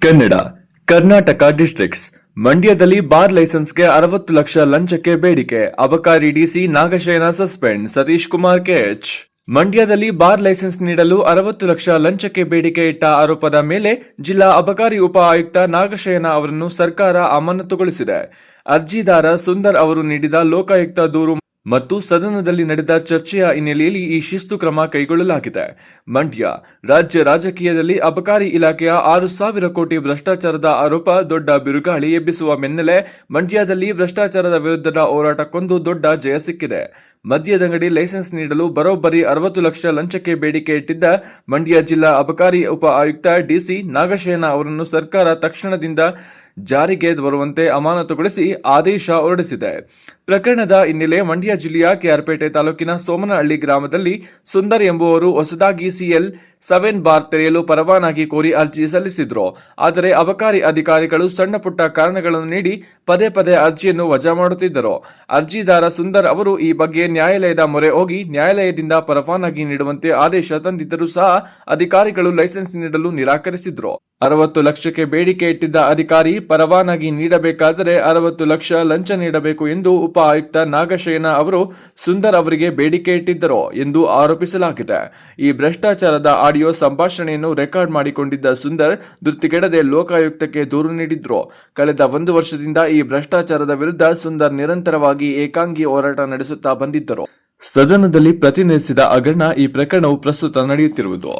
Kannada Karnataka districts ಮಂಡ್ಯದಲ್ಲಿ bar ಲೈಸೆನ್ಸ್ಗೆ 60 ಲಕ್ಷ ಲಂಚಕ್ಕೆ ಬೇಡಿಕೆ. ಅಬಕಾರಿ DC Nagashayana suspend. Satish Kumar KH. ಮಂಡ್ಯದಲ್ಲಿ ಬಾರ್ ಲೈಸೆನ್ಸ್ ನೀಡಲು 60 ಲಕ್ಷ ಲಂಚಕ್ಕೆ ಬೇಡಿಕೆ ಇಟ್ಟ ಆರೋಪದ ಮೇಲೆ ಜಿಲ್ಲಾ ಅಬಕಾರಿ ಉಪ ಆಯುಕ್ತ ನಾಗಶಯನ ಅವರನ್ನು ಸರ್ಕಾರ ಅಮಾನತುಗೊಳಿಸಿದೆ. ಅರ್ಜಿದಾರ ಸುಂದರ್ ಅವರು ನೀಡಿದ ಲೋಕಾಯುಕ್ತ ದೂರು ಮತ್ತು ಸದನದಲ್ಲಿ ನಡೆದ ಚರ್ಚೆಯ ಹಿನ್ನೆಲೆಯಲ್ಲಿ ಈ ಶಿಸ್ತು ಕ್ರಮ ಕೈಗೊಳ್ಳಲಾಗಿದೆ. ಮಂಡ್ಯ ರಾಜ್ಯ ರಾಜಕೀಯದಲ್ಲಿ ಅಬಕಾರಿ ಇಲಾಖೆಯ 6,000 ಕೋಟಿ ಭ್ರಷ್ಟಾಚಾರದ ಆರೋಪ ದೊಡ್ಡ ಬಿರುಗಾಳಿ ಎಬ್ಬಿಸುವ ಬೆನ್ನಲ್ಲೇ ಮಂಡ್ಯದಲ್ಲಿ ಭ್ರಷ್ಟಾಚಾರದ ವಿರುದ್ಧದ ಹೋರಾಟಕ್ಕೊಂದು ದೊಡ್ಡ ಜಯ ಸಿಕ್ಕಿದೆ. ಮದ್ಯದಂಗಡಿ ಲೈಸೆನ್ಸ್ ನೀಡಲು ಬರೋಬ್ಬರಿ 60 ಲಕ್ಷ ಲಂಚಕ್ಕೆ ಬೇಡಿಕೆ ಇಟ್ಟಿದ್ದ ಮಂಡ್ಯ ಜಿಲ್ಲಾ ಅಬಕಾರಿ ಉಪ ಆಯುಕ್ತ ಡಿಸಿ ನಾಗಶಯನ ಅವರನ್ನು ಸರ್ಕಾರ ತಕ್ಷಣದಿಂದ ಜಾರಿಗೆ ಬರುವಂತೆ ಅಮಾನತುಗೊಳಿಸಿ ಆದೇಶ ಹೊರಡಿಸಿದೆ. ಪ್ರಕರಣದ ಹಿನ್ನೆಲೆ ಮಂಡ್ಯ ಜಿಲ್ಲೆಯ ಕೆಆರ್ಪೇಟೆ ತಾಲೂಕಿನ ಸೋಮನಹಳ್ಳಿ ಗ್ರಾಮದಲ್ಲಿ ಸುಂದರ್ ಎಂಬುವರು ಹೊಸದಾಗಿ ಸಿಎಲ್ 7 ಬಾರ್ ತೆರೆಯಲು ಪರವಾನಗಿ ಕೋರಿ ಅರ್ಜಿ ಸಲ್ಲಿಸಿದ್ರು. ಆದರೆ ಅಬಕಾರಿ ಅಧಿಕಾರಿಗಳು ಸಣ್ಣ ಪುಟ್ಟ ಕಾರಣಗಳನ್ನು ನೀಡಿ ಪದೇ ಪದೇ ಅರ್ಜಿಯನ್ನು ವಜಾ ಮಾಡುತ್ತಿದ್ದರು. ಅರ್ಜಿದಾರ ಸುಂದರ್ ಅವರು ಈ ಬಗ್ಗೆ ನ್ಯಾಯಾಲಯದ ಮೊರೆ ಹೋಗಿ ನ್ಯಾಯಾಲಯದಿಂದ ಪರವಾನಗಿ ನೀಡುವಂತೆ ಆದೇಶ ತಂದಿದ್ದರೂ ಸಹ ಅಧಿಕಾರಿಗಳು ಲೈಸೆನ್ಸ್ ನೀಡಲು ನಿರಾಕರಿಸಿದ್ರು. 60 ಲಕ್ಷಕ್ಕೆ ಬೇಡಿಕೆ ಇಟ್ಟಿದ್ದ ಅಧಿಕಾರಿ ಪರವಾನಗಿ ನೀಡಬೇಕಾದರೆ 60 ಲಕ್ಷ ಲಂಚ ನೀಡಬೇಕು ಎಂದು ಉಪ ಆಯುಕ್ತ ನಾಗಶಯನ ಅವರು ಸುಂದರ್ ಅವರಿಗೆ ಬೇಡಿಕೆ ಇಟ್ಟಿದ್ದರು ಎಂದು ಆರೋಪಿಸಲಾಗಿದೆ. ಈ ಭ್ರಷ್ಟಾಚಾರದ ಆಡಿಯೋ ಸಂಭಾಷಣೆಯನ್ನು ರೆಕಾರ್ಡ್ ಮಾಡಿಕೊಂಡಿದ್ದ ಸುಂದರ್ ಧೃತಿಗೆಡದೆ ಲೋಕಾಯುಕ್ತಕ್ಕೆ ದೂರು ನೀಡಿದ್ರು. ಕಳೆದ 1 ವರ್ಷದಿಂದ ಈ ಭ್ರಷ್ಟಾಚಾರದ ವಿರುದ್ಧ ಸುಂದರ್ ನಿರಂತರವಾಗಿ ಏಕಾಂಗಿ ಹೋರಾಟ ನಡೆಸುತ್ತಾ ಬಂದಿದ್ದರು. ಸದನದಲ್ಲಿ ಪ್ರತಿನಿಧಿಸಿದ ಅಗರ್ಣ ಈ ಪ್ರಕರಣವು ಪ್ರಸ್ತುತ ನಡೆಯುತ್ತಿರುವುದು